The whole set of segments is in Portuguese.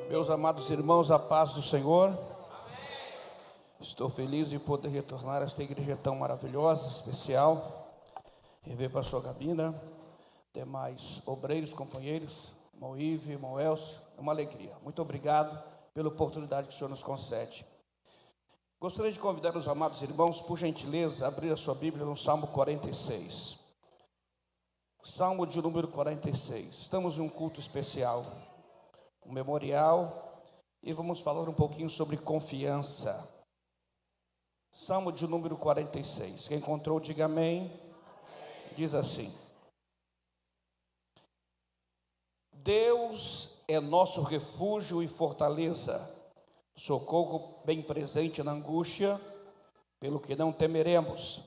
Meus amados irmãos, a paz do Senhor. Estou feliz de poder retornar a esta igreja tão maravilhosa, especial. Rever pastor Gabina, demais obreiros, companheiros, irmão Ive, irmão Elcio, é uma alegria. Muito obrigado pela oportunidade que o Senhor nos concede. Gostaria de convidar os amados irmãos, por gentileza, a abrir a sua Bíblia no Salmo 46. Salmo de número 46. Estamos em um culto especial, um memorial, e vamos falar um pouquinho sobre confiança. Salmo de número 46. Quem encontrou, diga amém. Diz assim: Deus é nosso refúgio e fortaleza, socorro bem presente na angústia, pelo que não temeremos,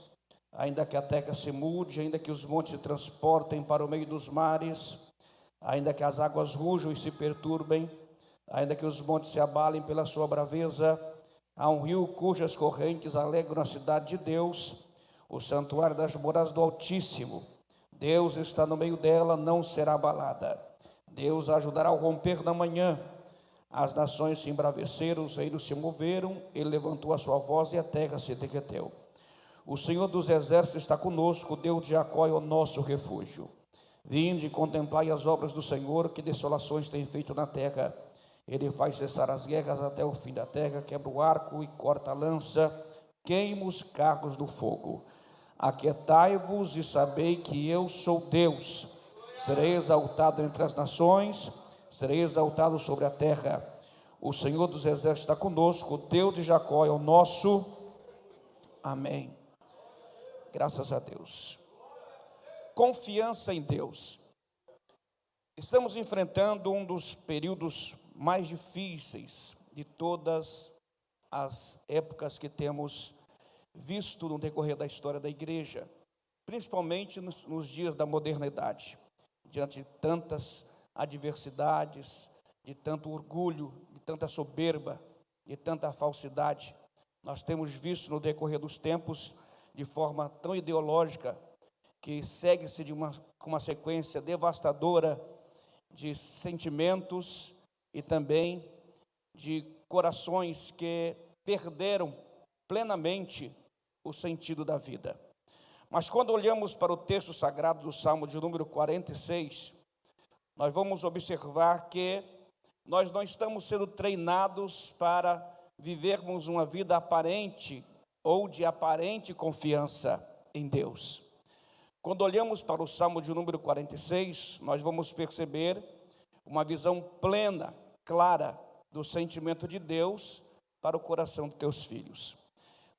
ainda que a terra se mude, ainda que os montes se transportem para o meio dos mares, ainda que as águas rujam e se perturbem, ainda que os montes se abalem pela sua braveza, há um rio cujas correntes alegram a cidade de Deus, o santuário das moradas do Altíssimo. Deus está no meio dela, não será abalada. Deus a ajudará ao romper da manhã. As nações se embraveceram, os reinos se moveram, ele levantou a sua voz e a terra se derreteu. O Senhor dos exércitos está conosco, o Deus de Jacó é o nosso refúgio. Vinde e contemplai as obras do Senhor, que desolações tem feito na terra. Ele faz cessar as guerras até o fim da terra, quebra o arco e corta a lança, queima os carros do fogo. Aquietai-vos e sabei que eu sou Deus. Serei exaltado entre as nações, serei exaltado sobre a terra. O Senhor dos exércitos está conosco, o Deus de Jacó é o nosso. Amém. Graças a Deus. Confiança em Deus. Estamos enfrentando um dos períodos mais difíceis de todas as épocas que temos visto no decorrer da história da igreja, principalmente nos dias da modernidade, diante de tantas adversidades, de tanto orgulho, de tanta soberba, de tanta falsidade. Nós temos visto no decorrer dos tempos, de forma tão ideológica, que segue-se com uma sequência devastadora de sentimentos e também de corações que perderam plenamente o sentido da vida. Mas quando olhamos para o texto sagrado do Salmo de número 46, nós vamos observar que nós não estamos sendo treinados para vivermos uma vida aparente ou de aparente confiança em Deus. Quando olhamos para o Salmo de número 46, nós vamos perceber uma visão plena, clara, do sentimento de Deus para o coração dos teus filhos.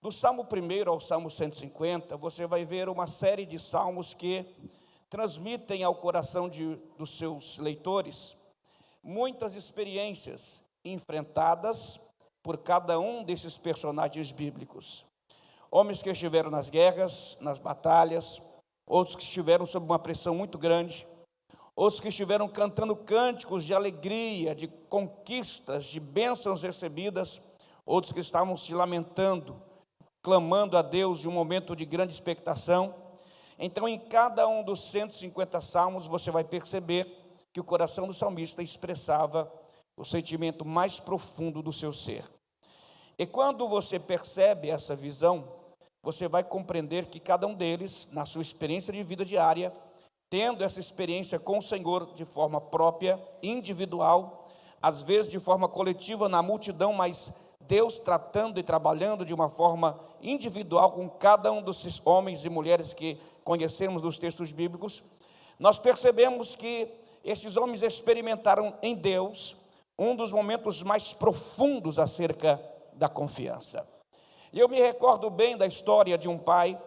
Do Salmo 1 ao Salmo 150, você vai ver uma série de salmos que transmitem ao coração dos seus leitores muitas experiências enfrentadas por cada um desses personagens bíblicos. Homens que estiveram nas guerras, nas batalhas, outros que estiveram sob uma pressão muito grande, outros que estiveram cantando cânticos de alegria, de conquistas, de bênçãos recebidas, outros que estavam se lamentando, clamando a Deus de um momento de grande expectação. Então, em cada um dos 150 salmos, você vai perceber que o coração do salmista expressava o sentimento mais profundo do seu ser. E quando você percebe essa visão, você vai compreender que cada um deles, na sua experiência de vida diária, tendo essa experiência com o Senhor de forma própria, individual, às vezes de forma coletiva na multidão, mas Deus tratando e trabalhando de uma forma individual com cada um desses homens e mulheres que conhecemos dos textos bíblicos, nós percebemos que estes homens experimentaram em Deus um dos momentos mais profundos acerca da confiança. Eu me recordo bem da história de um pai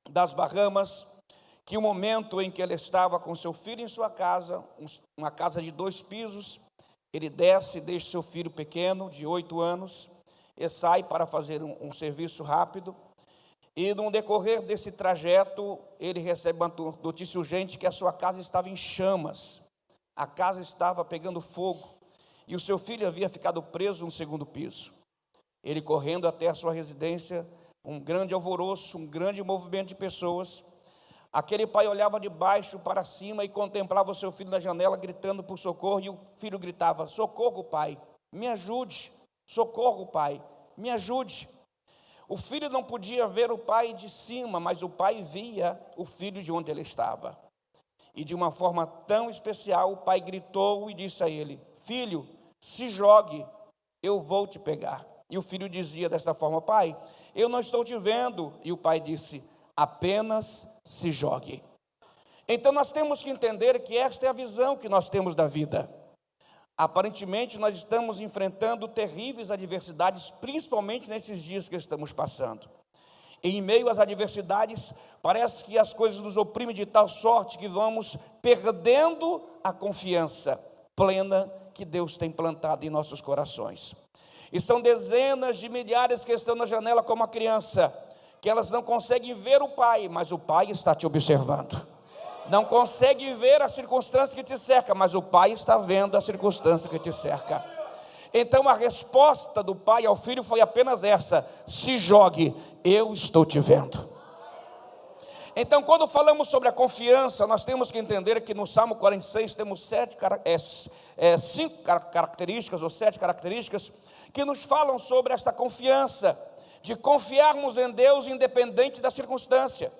das Bahamas, que o momento em que ele estava com seu filho em sua casa, uma casa de 2 pisos, ele desce, deixa seu filho pequeno, de 8 anos, e sai para fazer um serviço rápido, e no decorrer desse trajeto, ele recebe uma notícia urgente que a sua casa estava em chamas, a casa estava pegando fogo, e o seu filho havia ficado preso no 2º piso. Ele correndo até a sua residência, um grande alvoroço, um grande movimento de pessoas. Aquele pai olhava de baixo para cima e contemplava o seu filho na janela, gritando por socorro, e o filho gritava: socorro, pai, me ajude, socorro, pai, me ajude. O filho não podia ver o pai de cima, mas o pai via o filho de onde ele estava. E de uma forma tão especial, o pai gritou e disse a ele: filho, se jogue, eu vou te pegar. E o filho dizia desta forma: pai, eu não estou te vendo. E o pai disse: apenas se jogue. Então nós temos que entender que esta é a visão que nós temos da vida. Aparentemente nós estamos enfrentando terríveis adversidades, principalmente nesses dias que estamos passando. E em meio às adversidades, parece que as coisas nos oprimem de tal sorte que vamos perdendo a confiança plena que Deus tem plantado em nossos corações. E são dezenas de milhares que estão na janela como a criança, que elas não conseguem ver o pai, mas o pai está te observando. Não consegue ver a circunstância que te cerca, mas o pai está vendo a circunstância que te cerca. Então a resposta do pai ao filho foi apenas essa: se jogue, eu estou te vendo. Então, quando falamos sobre a confiança, nós temos que entender que no Salmo 46 temos 5 características, ou 7 características, que nos falam sobre esta confiança, de confiarmos em Deus independente da circunstância,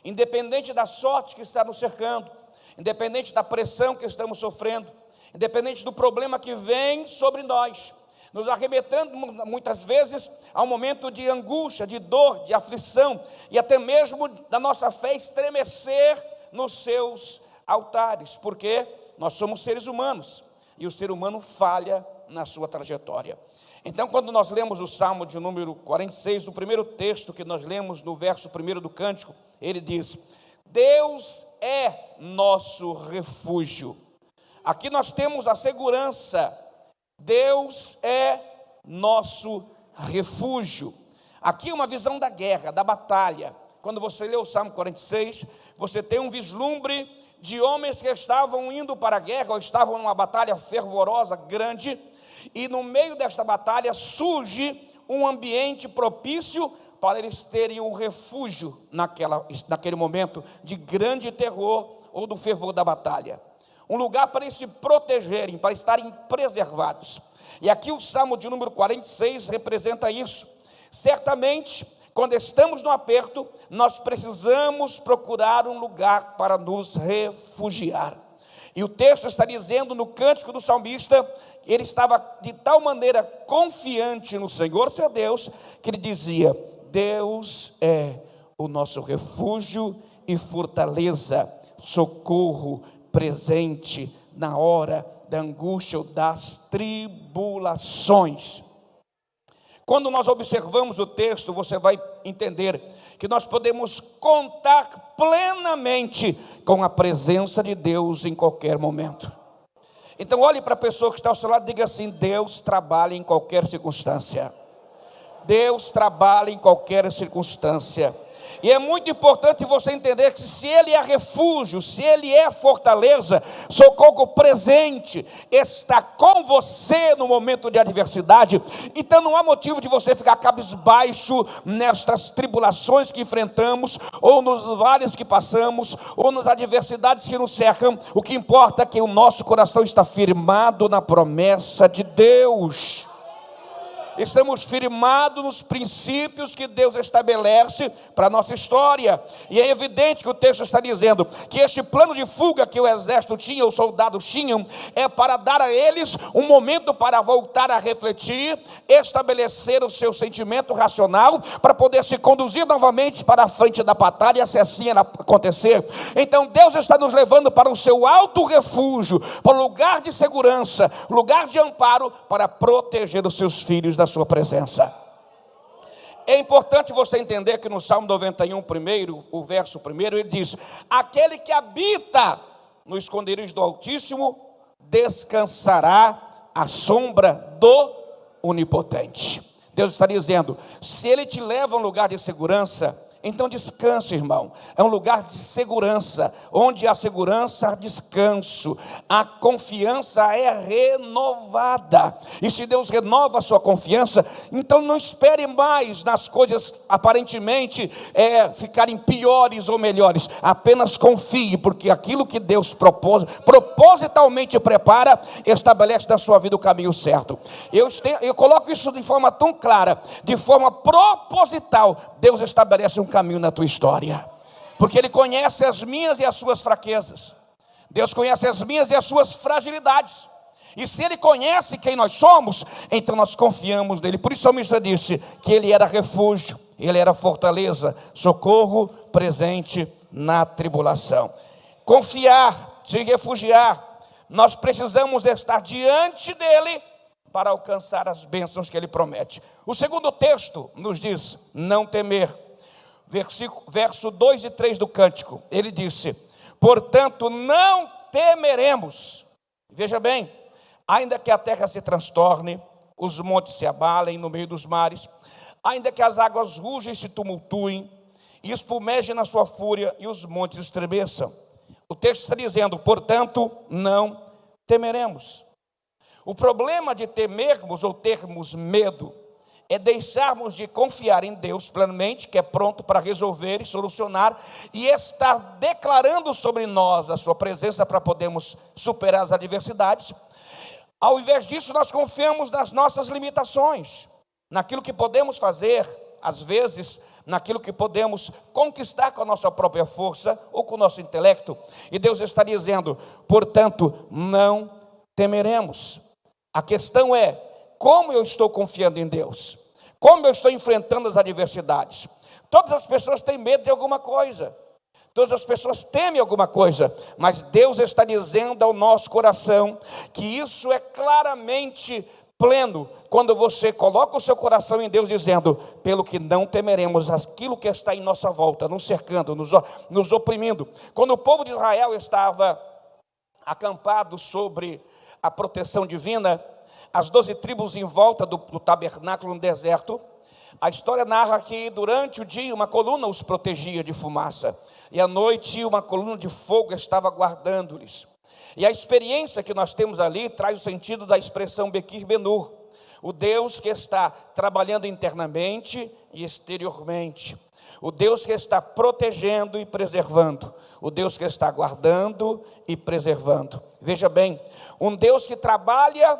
independente da sorte que está nos cercando, independente da pressão que estamos sofrendo, independente do problema que vem sobre nós, nos arremetando muitas vezes a um momento de angústia, de dor, de aflição, e até mesmo da nossa fé estremecer nos seus altares, porque nós somos seres humanos, e o ser humano falha na sua trajetória. Então, quando nós lemos o Salmo de número 46, no primeiro texto que nós lemos, no verso 1 do cântico, ele diz: Deus é nosso refúgio. Aqui nós temos a segurança. Deus é nosso refúgio. Aqui é uma visão da guerra, da batalha. Quando você lê o Salmo 46, você tem um vislumbre de homens que estavam indo para a guerra, ou estavam numa batalha fervorosa, grande, e no meio desta batalha surge um ambiente propício para eles terem um refúgio naquele momento de grande terror ou do fervor da batalha. Um lugar para eles se protegerem, para estarem preservados. E aqui o Salmo de número 46 representa isso. Certamente, quando estamos no aperto, nós precisamos procurar um lugar para nos refugiar. E o texto está dizendo no cântico do salmista, que ele estava de tal maneira confiante no Senhor, seu Deus, que ele dizia: Deus é o nosso refúgio e fortaleza, socorro presente na hora da angústia ou das tribulações. Quando nós observamos o texto, você vai entender que nós podemos contar plenamente com a presença de Deus em qualquer momento. Então olhe para a pessoa que está ao seu lado e diga assim: Deus trabalha em qualquer circunstância. Deus trabalha em qualquer circunstância. E é muito importante você entender que se Ele é refúgio, se Ele é fortaleza, socorro presente, está com você no momento de adversidade, então não há motivo de você ficar cabisbaixo nestas tribulações que enfrentamos, ou nos vales que passamos, ou nas adversidades que nos cercam. O que importa é que o nosso coração está firmado na promessa de Deus. Estamos firmados nos princípios que Deus estabelece para a nossa história. E é evidente que o texto está dizendo que este plano de fuga que o exército tinha, os soldados tinham, é para dar a eles um momento para voltar a refletir, estabelecer o seu sentimento racional, para poder se conduzir novamente para a frente da batalha, se assim acontecer. Então Deus está nos levando para o seu alto refúgio, para o lugar de segurança, lugar de amparo, para proteger os seus filhos da sua presença. É importante você entender que no Salmo 91, o verso 1, ele diz: aquele que habita no esconderijo do Altíssimo descansará à sombra do Onipotente. Deus está dizendo: se Ele te leva a um lugar de segurança, Então descanse, irmão. É um lugar de segurança. Onde há segurança, há descanso. A confiança é renovada. E se Deus renova a sua confiança, então não espere mais nas coisas aparentemente ficarem piores ou melhores. Apenas confie, porque aquilo que Deus propositalmente prepara, estabelece na sua vida o caminho certo. Eu coloco isso de forma tão clara, de forma proposital. Deus estabelece um caminho na tua história, porque Ele conhece as minhas e as suas fraquezas. Deus conhece as minhas e as suas fragilidades. E se Ele conhece quem nós somos, então nós confiamos nele. Por isso o salmista disse que Ele era refúgio, Ele era fortaleza, socorro presente na tribulação. Confiar, se refugiar, nós precisamos estar diante dEle para alcançar as bênçãos que Ele promete. O segundo texto nos diz, não temer. Verso 2 e 3 do cântico, ele disse, portanto não temeremos. Veja bem, ainda que a terra se transtorne, os montes se abalem no meio dos mares, ainda que as águas rujam e se tumultuem, e espumejem na sua fúria, e os montes estremeçam. O texto está dizendo, portanto, não temeremos. O problema de temermos ou termos medo é deixarmos de confiar em Deus plenamente, que é pronto para resolver e solucionar, e estar declarando sobre nós a sua presença para podermos superar as adversidades. Ao invés disso, nós confiamos nas nossas limitações, naquilo que podemos fazer, às vezes, naquilo que podemos conquistar com a nossa própria força ou com o nosso intelecto. E Deus está dizendo, portanto, não temeremos. A questão é, como eu estou confiando em Deus? Como eu estou enfrentando as adversidades? Todas as pessoas têm medo de alguma coisa. Todas as pessoas temem alguma coisa, mas Deus está dizendo ao nosso coração que isso é claramente pleno, quando você coloca o seu coração em Deus, dizendo, pelo que não temeremos aquilo que está em nossa volta, nos cercando, nos oprimindo. Quando o povo de Israel estava acampado sobre a proteção divina, as 12 tribos em volta do tabernáculo no deserto, a história narra que durante o dia uma coluna os protegia de fumaça, e à noite uma coluna de fogo estava guardando-lhes. E a experiência que nós temos ali traz o sentido da expressão Bekir Benur, o Deus que está trabalhando internamente e exteriormente, o Deus que está protegendo e preservando, o Deus que está guardando e preservando. Veja bem, um Deus que trabalha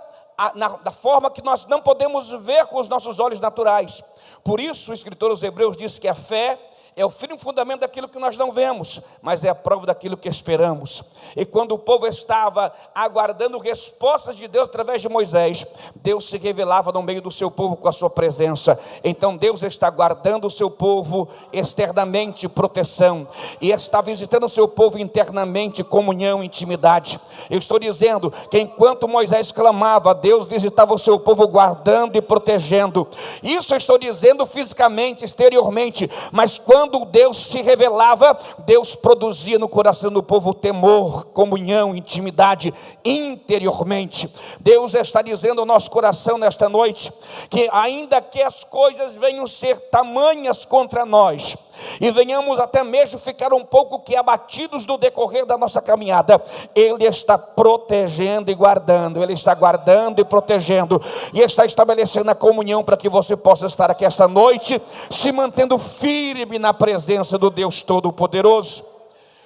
da forma que nós não podemos ver com os nossos olhos naturais. Por isso o escritor aos Hebreus diz que a fé é o firme fundamento daquilo que nós não vemos, mas é a prova daquilo que esperamos. E quando o povo estava aguardando respostas de Deus através de Moisés, Deus se revelava no meio do seu povo com a sua presença. Então Deus está guardando o seu povo externamente, proteção, e está visitando o seu povo internamente, comunhão, intimidade. Eu estou dizendo que enquanto Moisés clamava, Deus visitava o seu povo guardando e protegendo. Isso eu estou dizendo fisicamente, exteriormente, mas quando Deus se revelava, Deus produzia no coração do povo temor, comunhão, intimidade interiormente. Deus está dizendo ao nosso coração nesta noite, que ainda que as coisas venham ser tamanhas contra nós, e venhamos até mesmo ficar um pouco que abatidos no decorrer da nossa caminhada, Ele está protegendo e guardando, Ele está guardando e protegendo, e está estabelecendo a comunhão para que você possa estar aqui esta noite, se mantendo firme na presença do Deus Todo-Poderoso.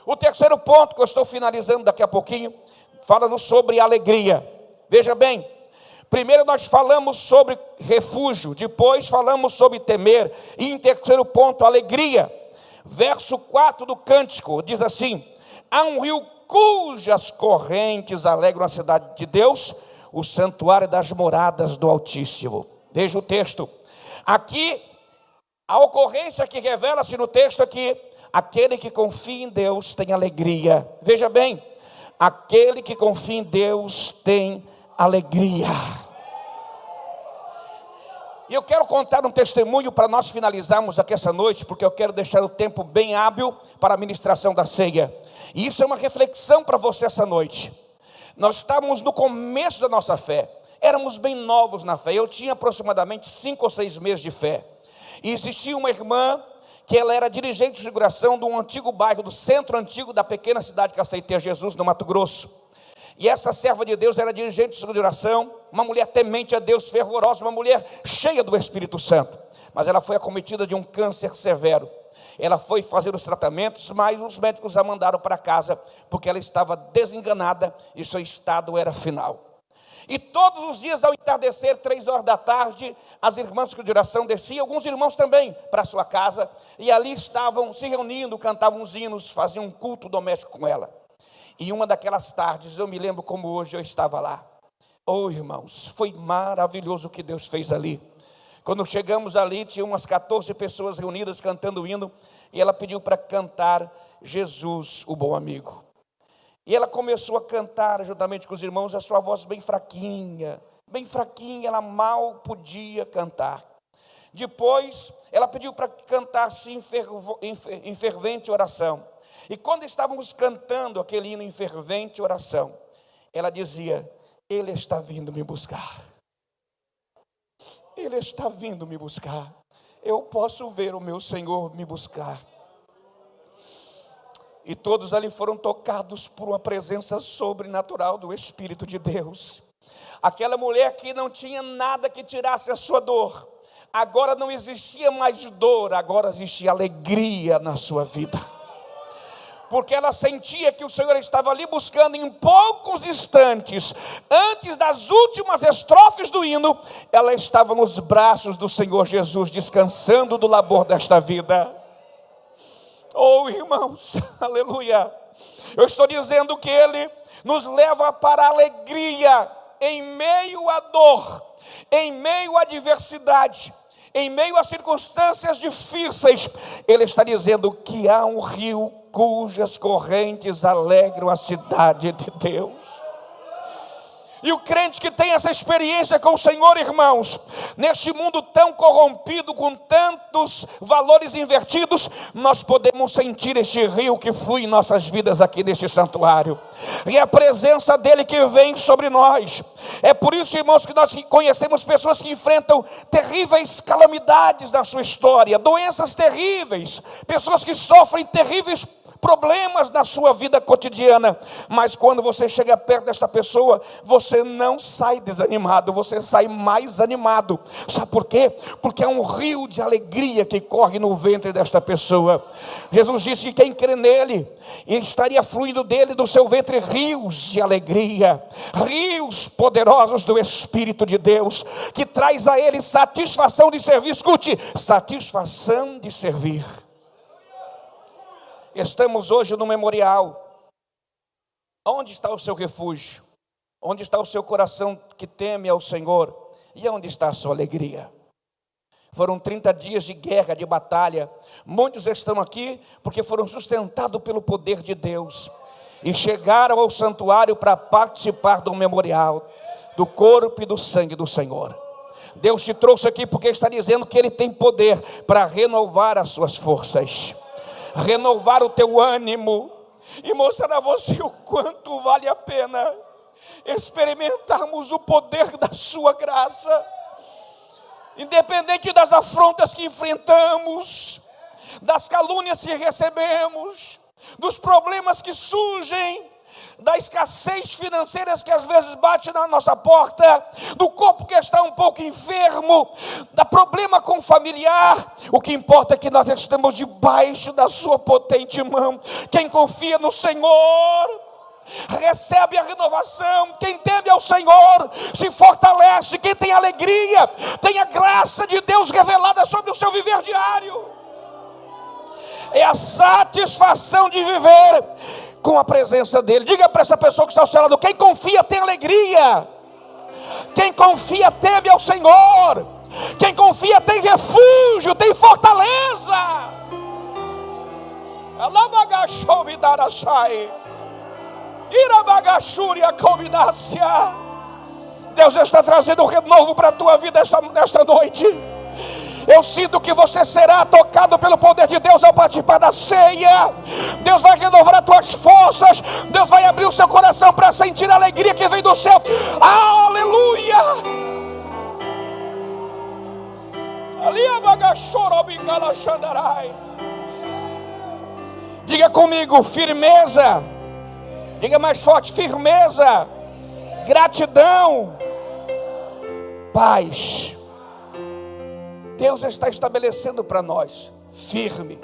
O terceiro ponto, que eu estou finalizando daqui a pouquinho, fala-nos sobre alegria. Veja bem, primeiro nós falamos sobre refúgio, depois falamos sobre temer, e em terceiro ponto, alegria. Verso 4 do cântico diz assim: há um rio cujas correntes alegram a cidade de Deus, o santuário das moradas do Altíssimo. Veja o texto. Aqui, a ocorrência que revela-se no texto aqui, aquele que confia em Deus tem alegria. Veja bem, aquele que confia em Deus tem alegria. E eu quero contar um testemunho para nós finalizarmos aqui essa noite, porque eu quero deixar o tempo bem hábil para a ministração da ceia. E isso é uma reflexão para você essa noite. Nós estávamos no começo da nossa fé, éramos bem novos na fé. Eu tinha aproximadamente 5 ou 6 meses de fé. E existia uma irmã que ela era dirigente de seguração de um antigo bairro, do centro antigo da pequena cidade que aceitei Jesus, no Mato Grosso. E essa serva de Deus era dirigente de seguração, uma mulher temente a Deus, fervorosa, uma mulher cheia do Espírito Santo. Mas ela foi acometida de um câncer severo. Ela foi fazer os tratamentos, mas os médicos a mandaram para casa, porque ela estava desenganada e seu estado era final. E todos os dias, ao entardecer, 3 horas da tarde, as irmãs de oração desciam, alguns irmãos também, para sua casa, e ali estavam se reunindo, cantavam os hinos, faziam um culto doméstico com ela. E uma daquelas tardes, eu me lembro como hoje eu estava lá. Oh, irmãos, foi maravilhoso o que Deus fez ali. Quando chegamos ali, tinha umas 14 pessoas reunidas cantando o hino, e ela pediu para cantar Jesus, o bom amigo. E ela começou a cantar juntamente com os irmãos, a sua voz bem fraquinha, ela mal podia cantar. Depois, ela pediu para cantar-se em fervente oração. E quando estávamos cantando aquele hino em fervente oração, ela dizia: Ele está vindo me buscar. Ele está vindo me buscar. Eu posso ver o meu Senhor me buscar. E todos ali foram tocados por uma presença sobrenatural do Espírito de Deus. Aquela mulher que não tinha nada que tirasse a sua dor, agora não existia mais dor, agora existia alegria na sua vida. Porque ela sentia que o Senhor estava ali buscando em poucos instantes, antes das últimas estrofes do hino, ela estava nos braços do Senhor Jesus, descansando do labor desta vida. Oh, irmãos, aleluia. Eu estou dizendo que Ele nos leva para a alegria, em meio à dor, em meio à adversidade, em meio a circunstâncias difíceis. Ele está dizendo que há um rio cujas correntes alegram a cidade de Deus. E o crente que tem essa experiência com o Senhor, irmãos, neste mundo tão corrompido, com tantos valores invertidos, nós podemos sentir este rio que flui em nossas vidas aqui neste santuário. E a presença dele que vem sobre nós. É por isso, irmãos, que nós conhecemos pessoas que enfrentam terríveis calamidades na sua história, doenças terríveis, pessoas que sofrem terríveis problemas na sua vida cotidiana, mas quando você chega perto desta pessoa, você não sai desanimado, você sai mais animado. Sabe por quê? Porque é um rio de alegria que corre no ventre desta pessoa. Jesus disse que quem crê nele, estaria fluindo dele, do seu ventre, rios de alegria, rios poderosos do Espírito de Deus, que traz a ele satisfação de servir. Escute, satisfação de servir. Estamos hoje no memorial. Onde está o seu refúgio? Onde está o seu coração que teme ao Senhor? E onde está a sua alegria? Foram 30 dias de guerra, de batalha. Muitos estão aqui porque foram sustentados pelo poder de Deus e chegaram ao santuário para participar do memorial, do corpo e do sangue do Senhor. Deus te trouxe aqui porque está dizendo que Ele tem poder para renovar as suas forças, renovar o teu ânimo e mostrar a você o quanto vale a pena experimentarmos o poder da sua graça, independente das afrontas que enfrentamos, das calúnias que recebemos, dos problemas que surgem, da escassez financeira que às vezes bate na nossa porta, do corpo que está um pouco enfermo, da problema com o familiar. O que importa é que nós estamos debaixo da sua potente mão. Quem confia no Senhor recebe a renovação. Quem teme ao Senhor se fortalece. Quem tem alegria tem a graça de Deus revelada sobre o seu viver diário. É a satisfação de viver com a presença dele. Diga para essa pessoa que está ao seu lado: quem confia tem alegria. Quem confia teme ao Senhor. Quem confia tem refúgio, tem fortaleza. Deus está trazendo um renovo para a tua vida nesta noite. Eu sinto que você será tocado pelo poder de Deus ao participar da ceia. Deus vai renovar as tuas forças. Deus vai abrir o seu coração para sentir a alegria que vem do céu. Aleluia! Ali abagachorobicala xandarai. Diga comigo, firmeza. Diga mais forte, firmeza, gratidão, paz. Deus está estabelecendo para nós, firme,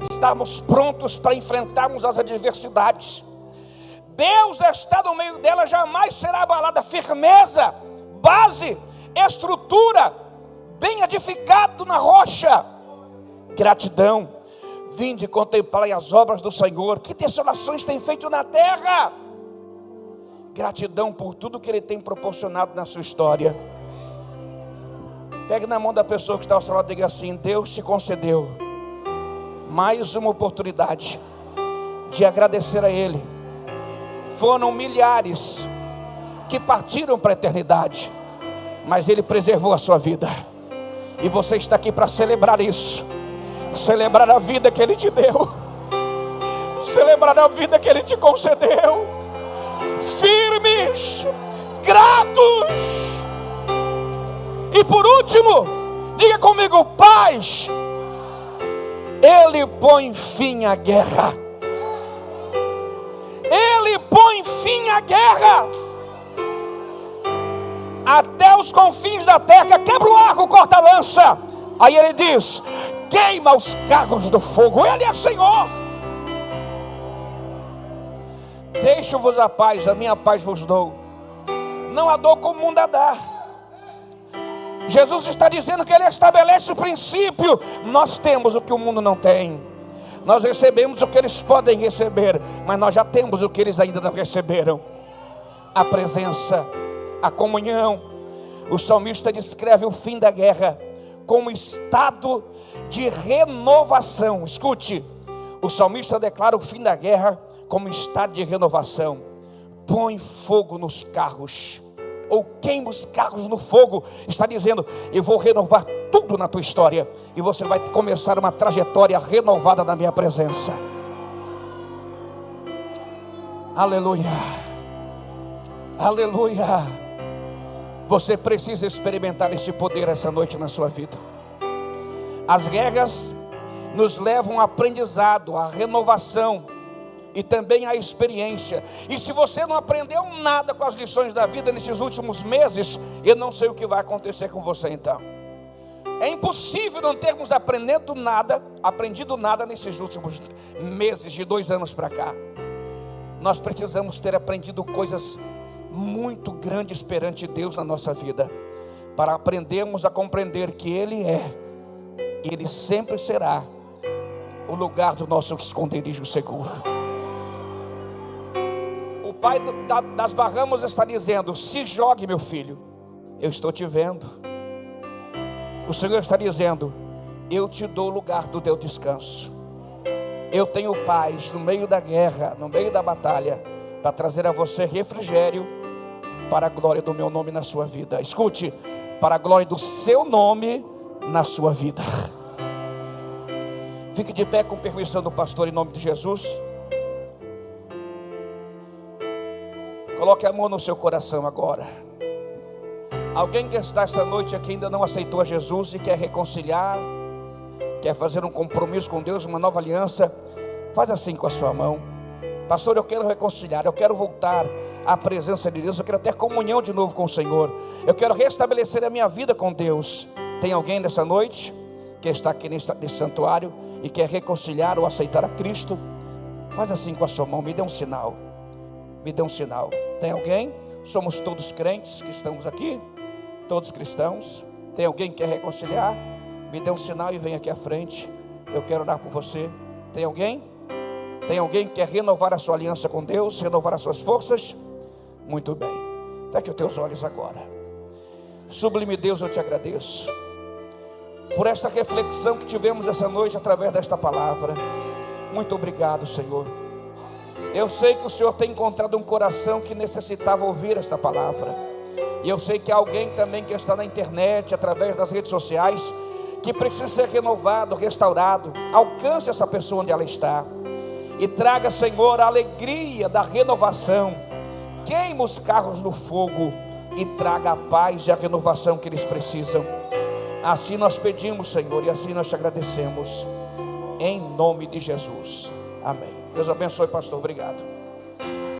estamos prontos para enfrentarmos as adversidades. Deus está no meio dela, jamais será abalada. Firmeza, base, estrutura, bem edificado na rocha. Gratidão, vinde contemplai as obras do Senhor, que desolações tem feito na terra. Gratidão por tudo que Ele tem proporcionado na sua história. Pegue na mão da pessoa que está ao seu lado e diga assim: Deus te concedeu mais uma oportunidade de agradecer a Ele. Foram milhares que partiram para a eternidade, mas Ele preservou a sua vida. E você está aqui para celebrar isso. Celebrar a vida que Ele te deu, celebrar a vida que Ele te concedeu. Firmes, gratos. E por último, diga comigo, paz. Ele põe fim à guerra. Ele põe fim à guerra. Até os confins da terra, quebra o arco, corta a lança. Aí Ele diz: queima os carros do fogo. Ele é Senhor. Deixo-vos a paz, a minha paz vos dou. Não a dou como o mundo a dá. Jesus está dizendo que Ele estabelece o princípio. Nós temos o que o mundo não tem. Nós recebemos o que eles podem receber, mas nós já temos o que eles ainda não receberam: a presença, a comunhão. O salmista descreve o fim da guerra como estado de renovação. Escute, o salmista declara o fim da guerra como estado de renovação. Põe fogo nos carros, ou queima os carros no fogo. Está dizendo: eu vou renovar tudo na tua história, e você vai começar uma trajetória renovada na minha presença. Aleluia, aleluia. Você precisa experimentar este poder essa noite na sua vida. As guerras nos levam ao aprendizado, à renovação e também à experiência. E se você não aprendeu nada com as lições da vida nesses últimos meses, eu não sei o que vai acontecer com você então. É impossível não termos aprendido nada nesses últimos meses, de 2 anos para cá. Nós precisamos ter aprendido coisas muito grandes perante Deus na nossa vida, para aprendermos a compreender que Ele é, e Ele sempre será o lugar do nosso esconderijo seguro. O pai das Bahamas está dizendo: se jogue, meu filho, eu estou te vendo. O Senhor está dizendo: eu te dou o lugar do teu descanso. Eu tenho paz no meio da guerra, no meio da batalha, para trazer a você refrigério, para a glória do meu nome na sua vida. Escute, para a glória do seu nome na sua vida. Fique de pé com permissão do pastor, em nome de Jesus. Coloque a mão no seu coração agora. Alguém que está esta noite aqui ainda não aceitou a Jesus e quer reconciliar, quer fazer um compromisso com Deus, uma nova aliança, faz assim com a sua mão: pastor, eu quero reconciliar, eu quero voltar à presença de Deus, eu quero ter comunhão de novo com o Senhor, eu quero restabelecer a minha vida com Deus. Tem alguém nessa noite que está aqui nesse santuário e quer reconciliar ou aceitar a Cristo? Faz assim com a sua mão, me dê um sinal. Me dê um sinal. Tem alguém? Somos todos crentes que estamos aqui, todos cristãos. Tem alguém que quer reconciliar? Me dê um sinal e vem aqui à frente. Eu quero orar por você. Tem alguém? Tem alguém que quer renovar a sua aliança com Deus, renovar as suas forças? Muito bem. Feche os teus olhos agora. Sublime Deus, eu te agradeço por esta reflexão que tivemos essa noite através desta palavra. Muito obrigado, Senhor. Eu sei que o Senhor tem encontrado um coração que necessitava ouvir esta palavra. E eu sei que há alguém também que está na internet, através das redes sociais, que precisa ser renovado, restaurado. Alcance essa pessoa onde ela está e traga, Senhor, a alegria da renovação. Queima os carros no fogo e traga a paz e a renovação que eles precisam. Assim nós pedimos, Senhor, e assim nós te agradecemos, em nome de Jesus. Amém. Deus abençoe, pastor. Obrigado.